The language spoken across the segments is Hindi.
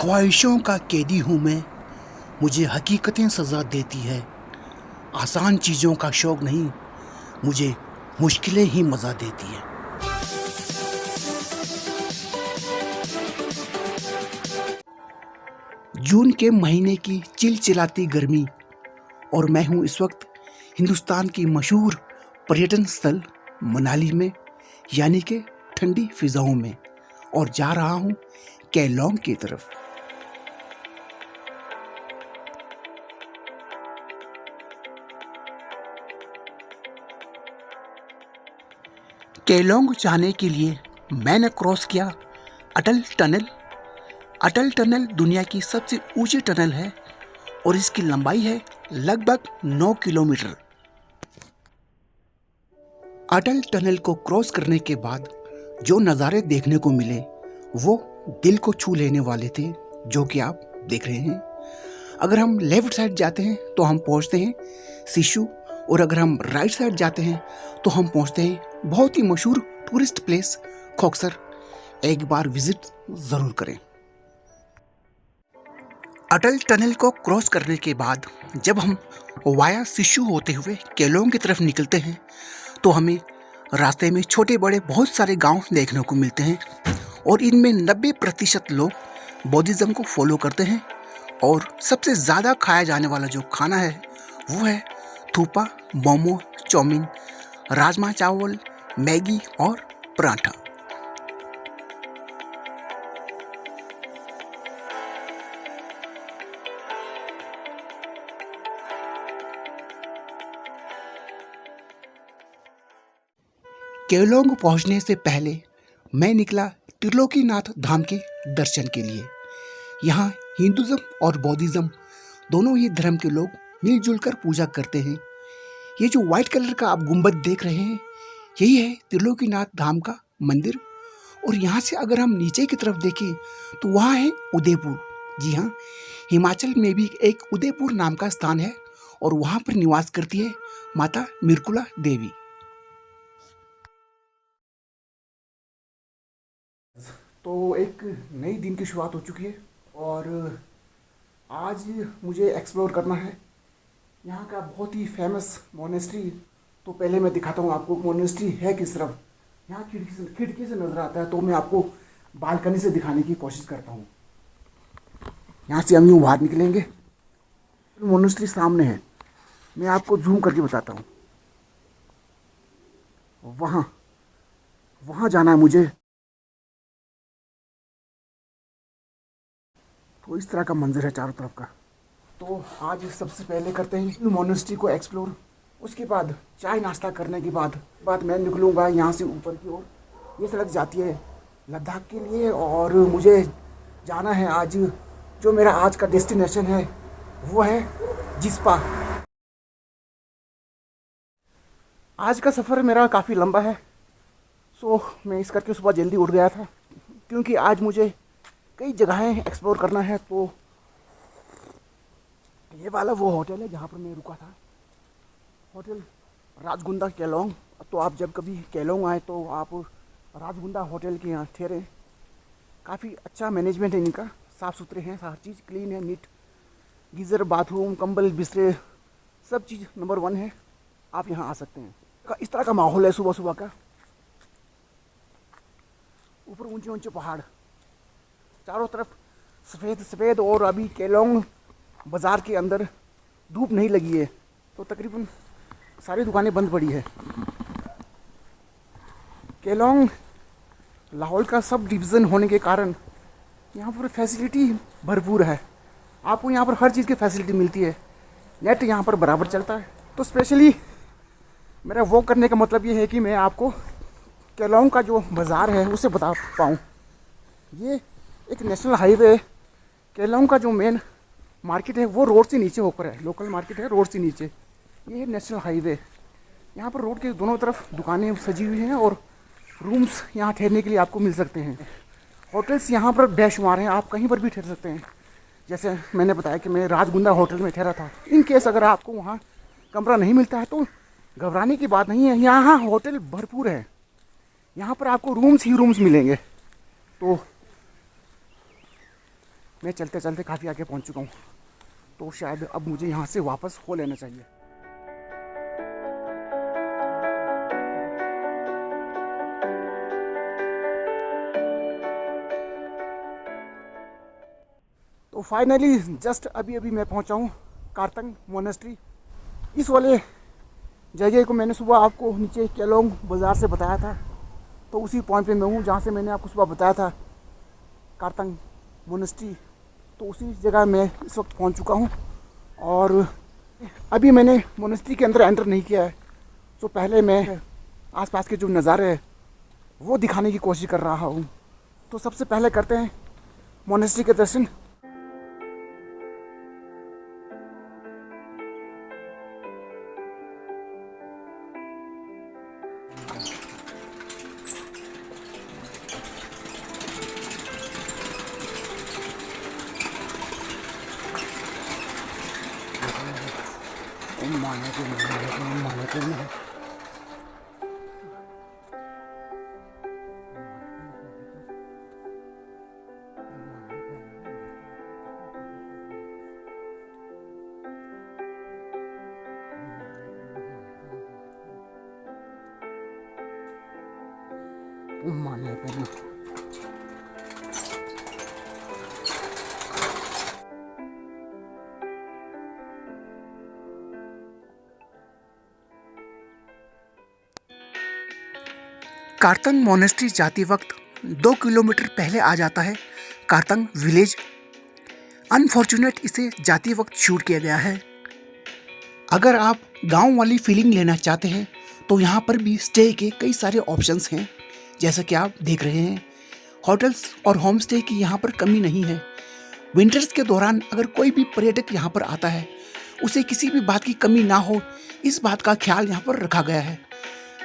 ख्वाहिशों का कैदी हूँ मैं, मुझे हकीकतें सज़ा देती है। आसान चीज़ों का शौक़ नहीं, मुझे मुश्किलें ही मज़ा देती हैं। जून के महीने की चिलचिलाती गर्मी और मैं हूँ इस वक्त हिंदुस्तान की मशहूर पर्यटन स्थल मनाली में, यानी कि ठंडी फिज़ाओं में, और जा रहा हूँ केलोंग की तरफ। केलोंग जाने के लिए मैंने क्रॉस किया अटल टनल। अटल टनल दुनिया की सबसे ऊंची टनल है और इसकी लंबाई है लगभग 9 किलोमीटर। अटल टनल को क्रॉस करने के बाद जो नज़ारे देखने को मिले वो दिल को छू लेने वाले थे, जो कि आप देख रहे हैं। अगर हम लेफ्ट साइड जाते हैं तो हम पहुंचते हैं सिशु, और अगर हम राइट साइड जाते हैं तो हम पहुंचते हैं बहुत ही मशहूर टूरिस्ट प्लेस खोकसर। एक बार विजिट ज़रूर करें। अटल टनल को क्रॉस करने के बाद जब हम वाया सिशु होते हुए केलोंग की तरफ निकलते हैं तो हमें रास्ते में छोटे बड़े बहुत सारे गांव देखने को मिलते हैं, और इनमें 90% लोग बौद्धिज़्म को फॉलो करते हैं। और सबसे ज़्यादा खाया जाने वाला जो खाना है वो है थूपा, मोमो, चाउमीन, राजमा चावल, मैगी और पराठा। केलोंग पहुंचने से पहले मैं निकला त्रिलोकीनाथ धाम के दर्शन के लिए। यहाँ हिंदुज़्म और बौद्धिज़्म दोनों ही धर्म के लोग मिलजुल कर पूजा करते हैं। ये जो वाइट कलर का आप गुंबद देख रहे हैं, यही है त्रिलोकीनाथ धाम का मंदिर। और यहाँ से अगर हम नीचे की तरफ देखें तो वहाँ है उदयपुर। जी हाँ, हिमाचल में भी एक उदयपुर नाम का स्थान है और वहाँ पर निवास करती है माता मिर्कुला देवी। तो एक नई दिन की शुरुआत हो चुकी है और आज मुझे एक्सप्लोर करना है यहाँ का बहुत ही फेमस मोनेस्ट्री। तो पहले मैं दिखाता हूँ आपको मोनेस्ट्री है किस तरफ। यहाँ खिड़की से नज़र आता है, तो मैं आपको बालकनी से दिखाने की कोशिश करता हूँ। यहाँ से हम यूँ बाहर निकलेंगे, मोनेस्ट्री सामने है। मैं आपको जूम करके बताता हूँ। वहाँ जाना है मुझे। तो इस तरह का मंजर है चारों तरफ का। तो आज सबसे पहले करते हैं मोनेस्ट्री को एक्सप्लोर। उसके बाद चाय नाश्ता करने के बाद मैं निकलूँगा यहाँ से ऊपर की ओर। ये सड़क जाती है लद्दाख के लिए और मुझे जाना है आज, जो मेरा आज का डेस्टिनेशन है वो है जिस्पा। आज का सफ़र मेरा काफ़ी लंबा है, सो मैं इस करके सुबह जल्दी उठ गया था क्योंकि आज मुझे कई जगहें एक्सप्लोर करना है। तो ये वाला वो होटल है जहाँ पर मैं रुका था, होटल राजगुंदा केलोंग। तो आप जब कभी केलोंग आए तो आप राजगुंदा होटल के यहाँ ठहरें। काफ़ी अच्छा मैनेजमेंट है इनका, साफ़ सुथरे हैं, हर चीज़ क्लीन है, नीट। गीज़र, बाथरूम, कंबल, बिस्तरे, सब चीज़ नंबर 1 है। आप यहाँ आ सकते हैं। इस तरह का माहौल है सुबह सुबह का। ऊपर ऊंचे ऊंचे पहाड़, चारों तरफ सफ़ेद सफ़ेद। और अभी केलोंग बाज़ार के अंदर धूप नहीं लगी है तो तकरीबन सारी दुकानें बंद पड़ी है। केलोंग लाहौल का सब डिवीज़न होने के कारण यहाँ पर फैसिलिटी भरपूर है। आपको यहाँ पर हर चीज़ की फैसिलिटी मिलती है। नेट यहाँ पर बराबर चलता है। तो स्पेशली मेरा वॉक करने का मतलब ये है कि मैं आपको केलोंग का जो बाज़ार है उसे बता पाऊँ। ये एक नेशनल हाईवे, केलोंग का जो मेन मार्केट है वो रोड से नीचे होकर है। लोकल मार्केट है रोड से नीचे, ये है नेशनल हाईवे। यहाँ पर रोड के दोनों तरफ दुकानें सजी हुई हैं और रूम्स यहाँ ठहरने के लिए आपको मिल सकते हैं। होटल्स यहाँ पर बेशुमार हैं, आप कहीं पर भी ठहर सकते हैं। जैसे मैंने बताया कि मैं राजगुंदा होटल में ठहरा था। इन केस अगर आपको वहाँ कमरा नहीं मिलता है तो घबराने की बात नहीं है, यहाँ होटल भरपूर है। यहाँ पर आपको रूम्स ही रूम्स मिलेंगे। तो मैं चलते चलते काफ़ी आगे पहुंच चुका हूँ, तो शायद अब मुझे यहाँ से वापस हो लेना चाहिए। तो फाइनली जस्ट अभी अभी मैं पहुंचा हूँ कारतंग मोनेस्ट्री। इस वाले जगह को मैंने सुबह आपको नीचे केलोंग बाज़ार से बताया था, तो उसी पॉइंट पे मैं हूँ जहाँ से मैंने आपको सुबह बताया था कारतंग मोनेस्ट्री। तो उसी जगह मैं इस वक्त पहुँच चुका हूँ और अभी मैंने मोनेस्ट्री के अंदर एंटर नहीं किया है। तो पहले मैं आसपास के जो नज़ारे हैं वो दिखाने की कोशिश कर रहा हूँ। तो सबसे पहले करते हैं मोनेस्ट्री के दर्शन। कारतंग मोनेस्ट्री जाते वक्त 2 किलोमीटर पहले आ जाता है कारतंग विलेज। अनफॉर्चुनेट इसे जाते वक्त शूट किया गया है। अगर आप गांव वाली फीलिंग लेना चाहते हैं तो यहाँ पर भी स्टे के कई सारे ऑप्शंस हैं, जैसा कि आप देख रहे हैं। होटल्स और होम स्टे की यहाँ पर कमी नहीं है। विंटर्स के दौरान अगर कोई भी पर्यटक यहाँ पर आता है उसे किसी भी बात की कमी ना हो, इस बात का ख्याल यहाँ पर रखा गया है।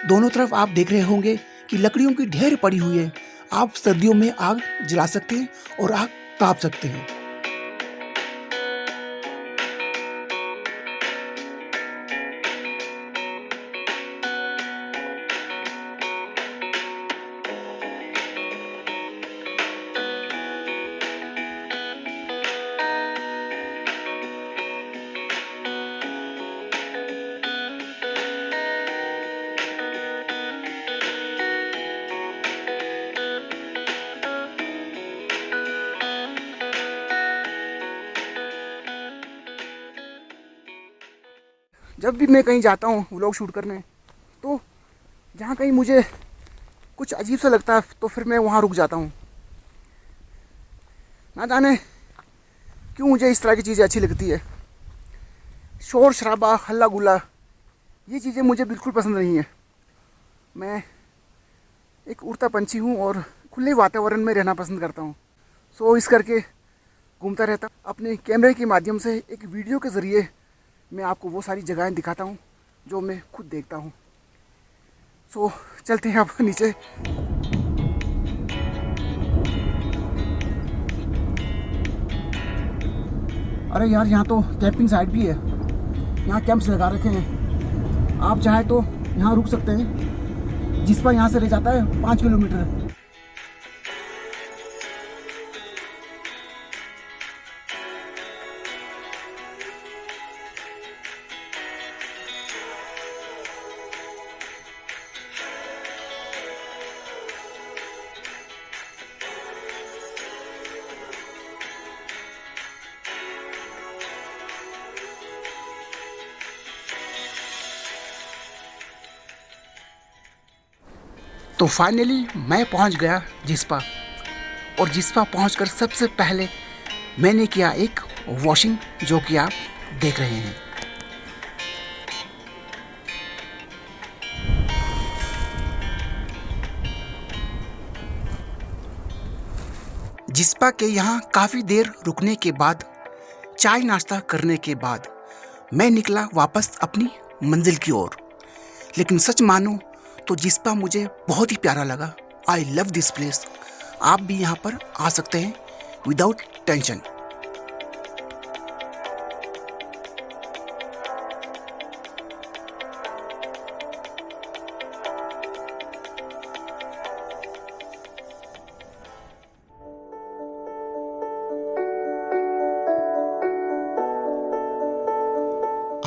दोनों तरफ आप देख रहे होंगे कि लकड़ियों की ढेर पड़ी हुई है। आप सर्दियों में आग जला सकते हैं और आग ताप सकते हैं। जब भी मैं कहीं जाता हूँ व्लॉग शूट करने, तो जहाँ कहीं मुझे कुछ अजीब सा लगता है तो फिर मैं वहाँ रुक जाता हूँ। ना जाने क्यों मुझे इस तरह की चीज़ें अच्छी लगती है। शोर शराबा हल्ला गुल्ला ये चीज़ें मुझे बिल्कुल पसंद नहीं है। मैं एक उड़ता पंछी हूँ और खुले वातावरण में रहना पसंद करता हूँ। सो इस करके घूमता रहता हूँ। अपने कैमरे के माध्यम से एक वीडियो के ज़रिए मैं आपको वो सारी जगहें दिखाता हूँ जो मैं खुद देखता हूँ। सो चलते हैं अब नीचे। अरे यार, यहाँ तो कैंपिंग साइट भी है। यहाँ कैंप्स लगा रखे हैं। आप चाहे तो यहाँ रुक सकते हैं। जिस पर यहाँ से रह जाता है 5 किलोमीटर। तो फाइनली मैं पहुंच गया जिस्पा, और जिस्पा पहुंचकर सबसे पहले मैंने किया एक वॉशिंग, जो कि आप देख रहे हैं। जिस्पा के यहाँ काफ़ी देर रुकने के बाद, चाय नाश्ता करने के बाद मैं निकला वापस अपनी मंजिल की ओर। लेकिन सच मानो तो जिस्पा मुझे बहुत ही प्यारा लगा। I love this place. आप भी यहाँ पर आ सकते हैं विदाउट टेंशन।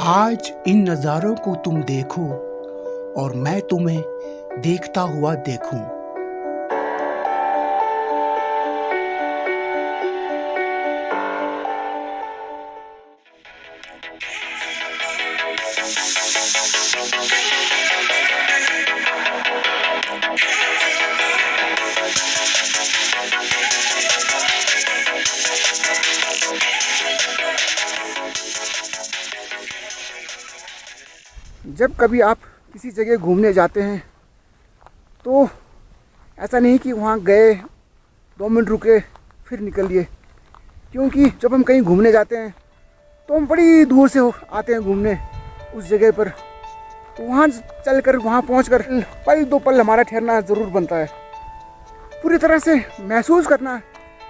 आज इन नज़ारों को तुम देखो और मैं तुम्हें देखता हुआ देखूं। जब कभी आप किसी जगह घूमने जाते हैं तो ऐसा नहीं कि वहाँ गए 2 मिनट रुके फिर निकल लिए, क्योंकि जब हम कहीं घूमने जाते हैं तो हम बड़ी दूर से आते हैं घूमने उस जगह पर। तो वहाँ चल कर वहाँ पहुँच कर पल 2 पल हमारा ठहरना ज़रूर बनता है। पूरी तरह से महसूस करना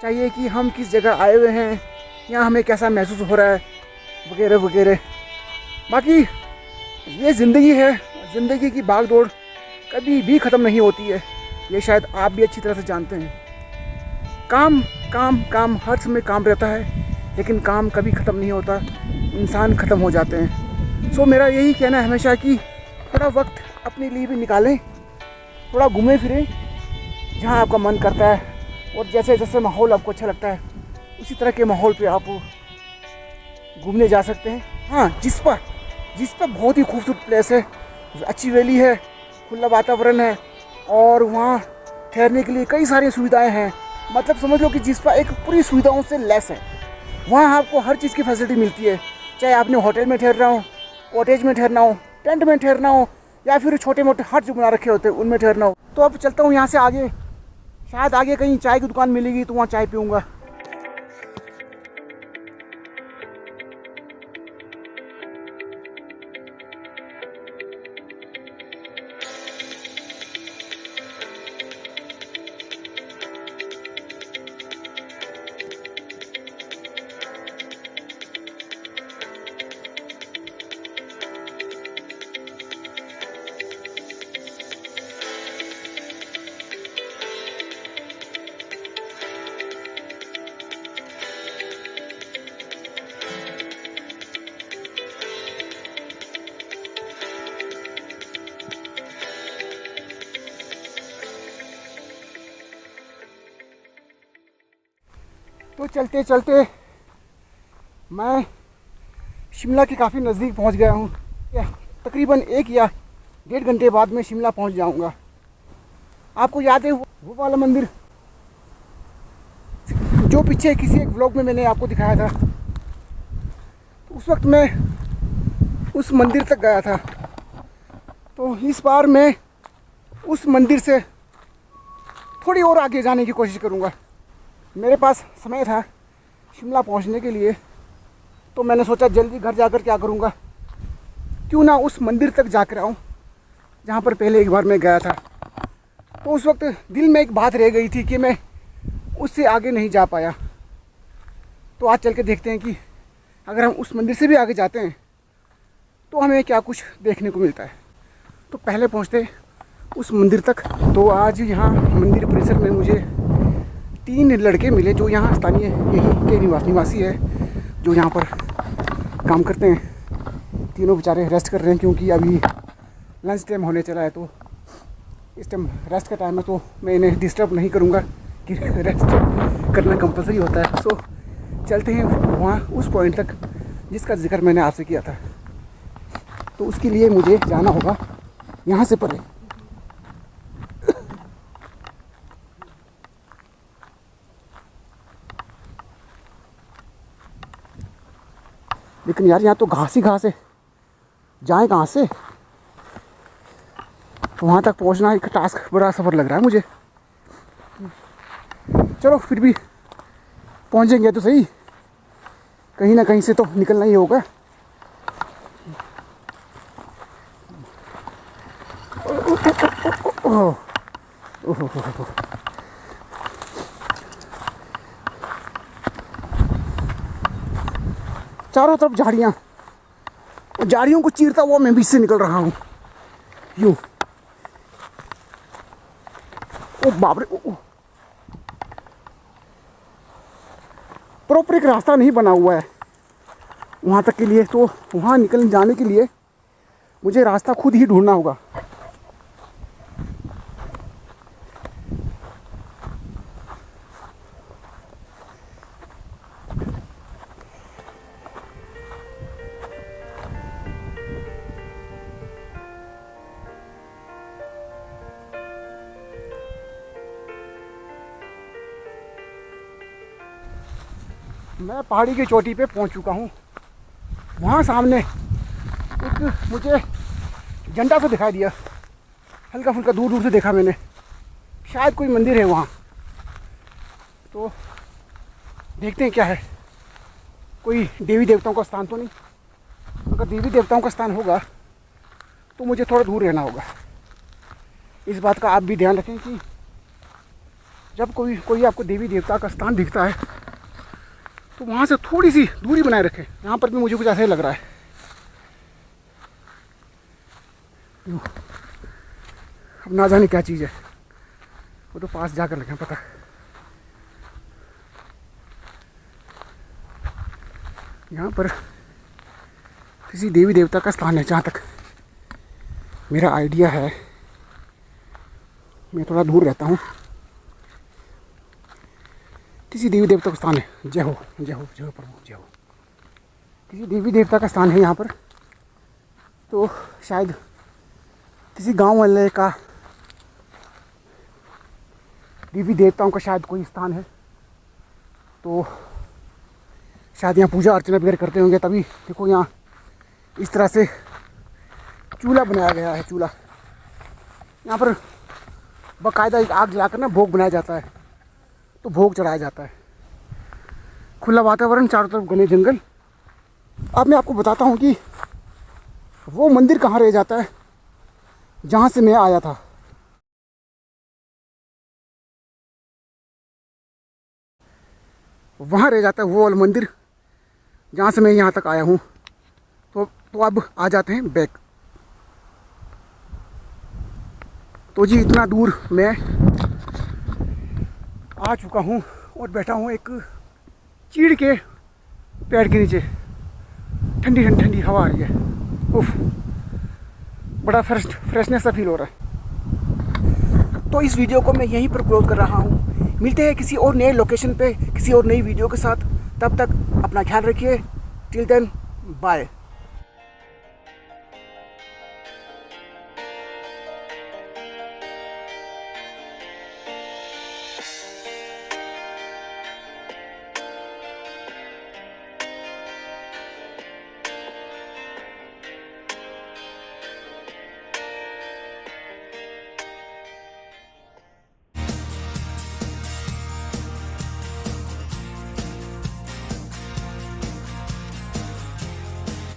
चाहिए कि हम किस जगह आए हुए हैं या हमें कैसा महसूस हो रहा है वगैरह वगैरह। बाकी ये ज़िंदगी है, ज़िंदगी की भाग दौड़ कभी भी ख़त्म नहीं होती है, ये शायद आप भी अच्छी तरह से जानते हैं। काम काम काम हर समय काम रहता है, लेकिन काम कभी ख़त्म नहीं होता, इंसान ख़त्म हो जाते हैं। सो मेरा यही कहना है हमेशा कि थोड़ा वक्त अपने लिए भी निकालें, थोड़ा घूमें फिरें जहाँ आपका मन करता है, और जैसे जैसे माहौल आपको अच्छा लगता है उसी तरह के माहौल पे आप घूमने जा सकते हैं। हाँ, जिसपा बहुत ही खूबसूरत प्लेस है, अच्छी वैली है, खुला वातावरण है और वहाँ ठहरने के लिए कई सारी सुविधाएं हैं। मतलब समझ लो कि जिसपा एक पूरी सुविधाओं से लेस है। वहाँ आपको हर चीज़ की फैसिलिटी मिलती है, चाहे आपने होटल में ठहरना हो, कॉटेज में ठहरना हो, टेंट में ठहरना हो, या फिर छोटे मोटे हट जो बना रखे होते हैं उनमें ठहरना हो। तो अब चलता हूँ यहाँ से आगे, शायद आगे कहीं चाय की दुकान मिलेगी तो वहाँ चाय पीऊँगा। तो चलते चलते मैं शिमला के काफ़ी नज़दीक पहुंच गया हूं। तकरीबन 1 या 1.5 घंटे बाद मैं शिमला पहुंच जाऊंगा। आपको याद है वो वाला मंदिर जो पीछे किसी एक व्लॉग में मैंने आपको दिखाया था? तो उस वक्त मैं उस मंदिर तक गया था। तो इस बार मैं उस मंदिर से थोड़ी और आगे जाने की कोशिश करूंगा। मेरे पास समय था शिमला पहुंचने के लिए, तो मैंने सोचा जल्दी घर जाकर क्या करूंगा, क्यों ना उस मंदिर तक जाकर आऊं जहां पर पहले एक बार मैं गया था। तो उस वक्त दिल में एक बात रह गई थी कि मैं उससे आगे नहीं जा पाया। तो आज चल के देखते हैं कि अगर हम उस मंदिर से भी आगे जाते हैं तो हमें क्या कुछ देखने को मिलता है। तो पहले पहुंचते उस मंदिर तक। तो आज यहाँ मंदिर परिसर में मुझे 3 लड़के मिले जो यहाँ स्थानीय यहीं के निवासी है, जो यहाँ पर काम करते हैं। तीनों बेचारे रेस्ट कर रहे हैं क्योंकि अभी लंच टाइम होने चला है। तो इस टाइम रेस्ट का टाइम है, तो मैं इन्हें डिस्टर्ब नहीं करूँगा कि रेस्ट करना कंपलसरी होता है। सो चलते हैं वहाँ उस पॉइंट तक जिसका जिक्र मैंने आपसे किया था। तो उसके लिए मुझे जाना होगा यहाँ से परे। लेकिन यार यहाँ तो घास ही घास है, जाए कहाँ से? तो वहाँ तक पहुँचना एक टास्क, बड़ा सफ़र लग रहा है मुझे। चलो फिर भी पहुँचेंगे तो सही, कहीं ना कहीं से तो निकलना ही होगा। चारों तरफ झाड़ियाँ, झाड़ियों को चीरता हुआ मैं बीच से निकल रहा हूँ यूं। ओ बाप रे, प्रॉपर एक रास्ता नहीं बना हुआ है। वहाँ तक के लिए। तो वहाँ निकल जाने के लिए मुझे रास्ता खुद ही ढूंढना होगा। मैं पहाड़ी की चोटी पे पहुंच चुका हूँ। वहाँ सामने एक मुझे झंडा सा दिखाई दिया, हल्का फुल्का दूर दूर से देखा मैंने। शायद कोई मंदिर है वहाँ, तो देखते हैं क्या है। कोई देवी देवताओं का स्थान तो नहीं। अगर देवी देवताओं का स्थान होगा तो मुझे थोड़ा दूर रहना होगा। इस बात का आप भी ध्यान रखें कि जब कोई आपको देवी देवता का स्थान दिखता है तो वहाँ से थोड़ी सी दूरी बनाए रखें। यहाँ पर भी मुझे कुछ ऐसा ही लग रहा है। अब ना जाने क्या चीज़ है, वो तो पास जाकर लगे पता। यहाँ पर किसी देवी देवता का स्थान है, जहाँ तक मेरा आइडिया है। मैं थोड़ा दूर रहता हूँ। किसी देवी देवता का स्थान है। जय हो जय हो जय हो प्रभु जय हो। किसी देवी देवता का स्थान है यहाँ पर। तो शायद किसी गांव वाले का देवी देवताओं का शायद कोई स्थान है। तो शायद यहाँ पूजा अर्चना वगैरह करते होंगे। तभी देखो यहाँ इस तरह से चूल्हा बनाया गया है। चूल्हा यहाँ पर बाकायदा आग जलाकर ना भोग बनाया जाता है, तो भोग चढ़ाया जाता है। खुला वातावरण, चारों तरफ घने जंगल। अब मैं आपको बताता हूँ कि वो मंदिर कहाँ रह जाता है जहाँ से मैं आया था। वहाँ रह जाता है वो वाला मंदिर जहाँ से मैं यहाँ तक आया हूँ। तो अब आ जाते हैं बैक। तो जी इतना दूर मैं आ चुका हूँ और बैठा हूँ एक चीड़ के पेड़ के नीचे। ठंडी ठंडी ठंडी हवा आ रही है। उफ, बड़ा फ्रेशनेस सा फील हो रहा है। तो इस वीडियो को मैं यहीं पर क्लोज कर रहा हूँ। मिलते हैं किसी और नए लोकेशन पे, किसी और नई वीडियो के साथ। तब तक अपना ख्याल रखिए। Till then bye.